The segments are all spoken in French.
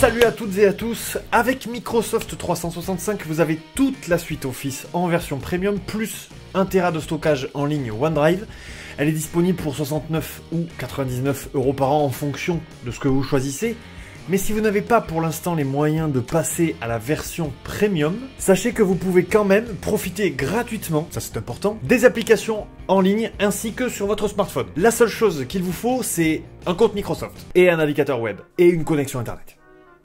Salut à toutes et à tous, avec Microsoft 365, vous avez toute la suite Office en version premium, plus 1 Tera de stockage en ligne OneDrive. Elle est disponible pour 69 ou 99 € par an en fonction de ce que vous choisissez. Mais si vous n'avez pas pour l'instant les moyens de passer à la version premium, sachez que vous pouvez quand même profiter gratuitement, ça c'est important, des applications en ligne ainsi que sur votre smartphone. La seule chose qu'il vous faut, c'est un compte Microsoft et un navigateur web et une connexion internet.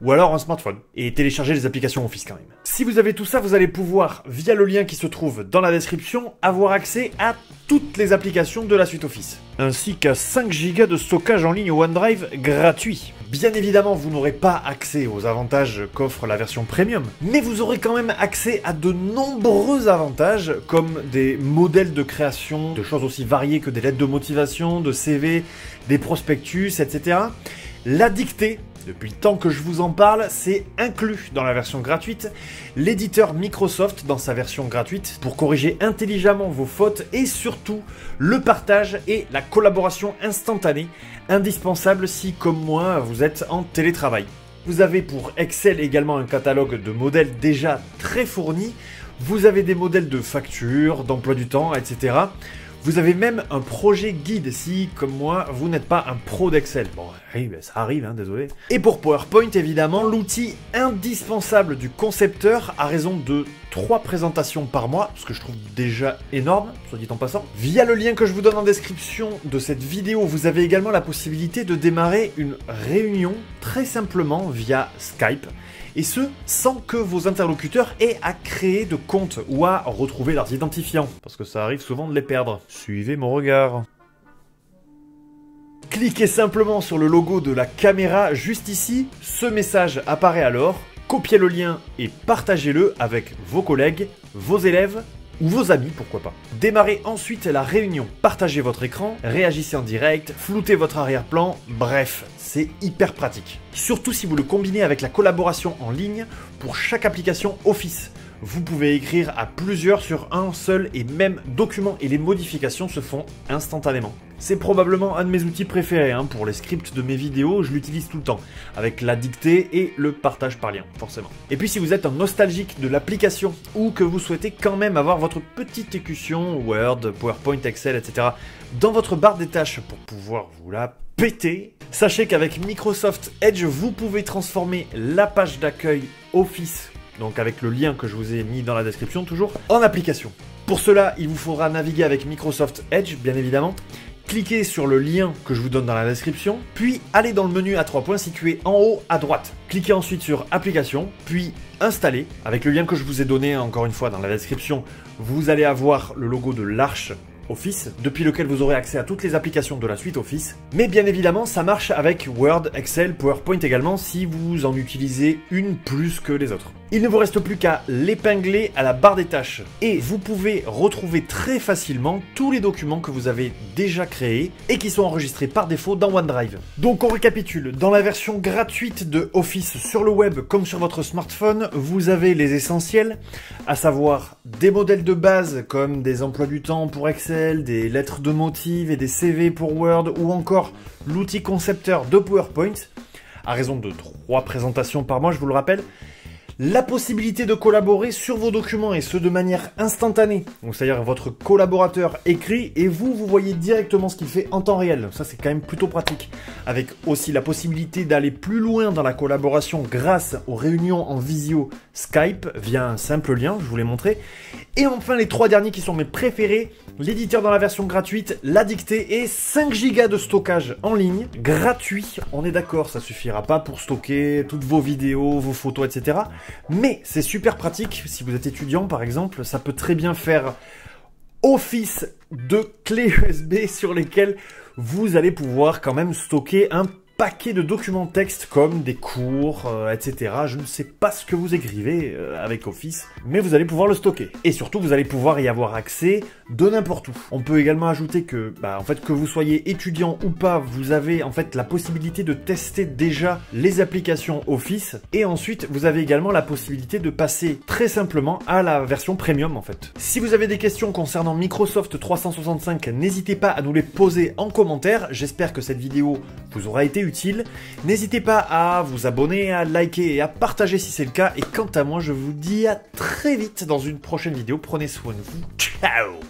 Ou alors un smartphone, et télécharger les applications Office quand même. Si vous avez tout ça, vous allez pouvoir, via le lien qui se trouve dans la description, avoir accès à toutes les applications de la suite Office, ainsi qu'à 5 Go de stockage en ligne OneDrive gratuit. Bien évidemment, vous n'aurez pas accès aux avantages qu'offre la version Premium, mais vous aurez quand même accès à de nombreux avantages, comme des modèles de création, de choses aussi variées que des lettres de motivation, de CV, des prospectus, etc. La dictée, depuis le temps que je vous en parle, c'est inclus dans la version gratuite. L'éditeur Microsoft dans sa version gratuite pour corriger intelligemment vos fautes et surtout le partage et la collaboration instantanée, indispensable si, comme moi, vous êtes en télétravail. Vous avez pour Excel également un catalogue de modèles déjà très fourni. Vous avez des modèles de factures, d'emploi du temps, etc. Vous avez même un projet guide si, comme moi, vous n'êtes pas un pro d'Excel. Bon, oui, ça arrive, hein, désolé. Et pour PowerPoint, évidemment, l'outil indispensable du concepteur à raison de 3 présentations par mois, ce que je trouve déjà énorme, soit dit en passant. Via le lien que je vous donne en description de cette vidéo, vous avez également la possibilité de démarrer une réunion très simplement via Skype. Et ce, sans que vos interlocuteurs aient à créer de compte ou à retrouver leurs identifiants, parce que ça arrive souvent de les perdre. Suivez mon regard. Cliquez simplement sur le logo de la caméra juste ici, ce message apparaît alors, copiez le lien et partagez-le avec vos collègues, vos élèves, ou vos amis, pourquoi pas. Démarrez ensuite la réunion, partagez votre écran, réagissez en direct, floutez votre arrière-plan, bref, c'est hyper pratique. Surtout si vous le combinez avec la collaboration en ligne pour chaque application Office. Vous pouvez écrire à plusieurs sur un seul et même document et les modifications se font instantanément. C'est probablement un de mes outils préférés pour les scripts de mes vidéos, je l'utilise tout le temps, avec la dictée et le partage par lien, forcément. Et puis si vous êtes un nostalgique de l'application ou que vous souhaitez quand même avoir votre petite écussion Word, PowerPoint, Excel, etc. dans votre barre des tâches pour pouvoir vous la péter, sachez qu'avec Microsoft Edge, vous pouvez transformer la page d'accueil Office, donc avec le lien que je vous ai mis dans la description toujours, en application. Pour cela, il vous faudra naviguer avec Microsoft Edge, bien évidemment. Cliquez sur le lien que je vous donne dans la description, puis allez dans le menu à 3 points situé en haut à droite. Cliquez ensuite sur Applications, puis Installer. Avec le lien que je vous ai donné encore une fois dans la description, vous allez avoir le logo de l'Arche Office, depuis lequel vous aurez accès à toutes les applications de la suite Office. Mais bien évidemment, ça marche avec Word, Excel, PowerPoint également si vous en utilisez une plus que les autres. Il ne vous reste plus qu'à l'épingler à la barre des tâches. Et vous pouvez retrouver très facilement tous les documents que vous avez déjà créés et qui sont enregistrés par défaut dans OneDrive. Donc on récapitule, dans la version gratuite de Office sur le web comme sur votre smartphone, vous avez les essentiels, à savoir des modèles de base comme des emplois du temps pour Excel, des lettres de motifs et des CV pour Word ou encore l'outil concepteur de PowerPoint, à raison de 3 présentations par mois, je vous le rappelle. La possibilité de collaborer sur vos documents et ce de manière instantanée. Donc c'est-à-dire votre collaborateur écrit et vous voyez directement ce qu'il fait en temps réel. Ça c'est quand même plutôt pratique. Avec aussi la possibilité d'aller plus loin dans la collaboration grâce aux réunions en visio Skype via un simple lien, je vous l'ai montré. Et enfin les 3 derniers qui sont mes préférés, l'éditeur dans la version gratuite, la dictée et 5 Go de stockage en ligne, gratuit. On est d'accord, ça suffira pas pour stocker toutes vos vidéos, vos photos, etc. Mais c'est super pratique, si vous êtes étudiant par exemple, ça peut très bien faire office de clés USB sur lesquelles vous allez pouvoir quand même stocker un paquet de documents texte comme des cours, etc. Je ne sais pas ce que vous écrivez avec Office, mais vous allez pouvoir le stocker. Et surtout, vous allez pouvoir y avoir accès de n'importe où. On peut également ajouter que, en fait, que vous soyez étudiant ou pas, vous avez en fait la possibilité de tester déjà les applications Office. Et ensuite, vous avez également la possibilité de passer très simplement à la version premium en fait. Si vous avez des questions concernant Microsoft 365, n'hésitez pas à nous les poser en commentaire. J'espère que cette vidéo vous aura été utile. N'hésitez pas à vous abonner, à liker et à partager si c'est le cas. Et quant à moi, je vous dis à très vite dans une prochaine vidéo. Prenez soin de vous. Ciao!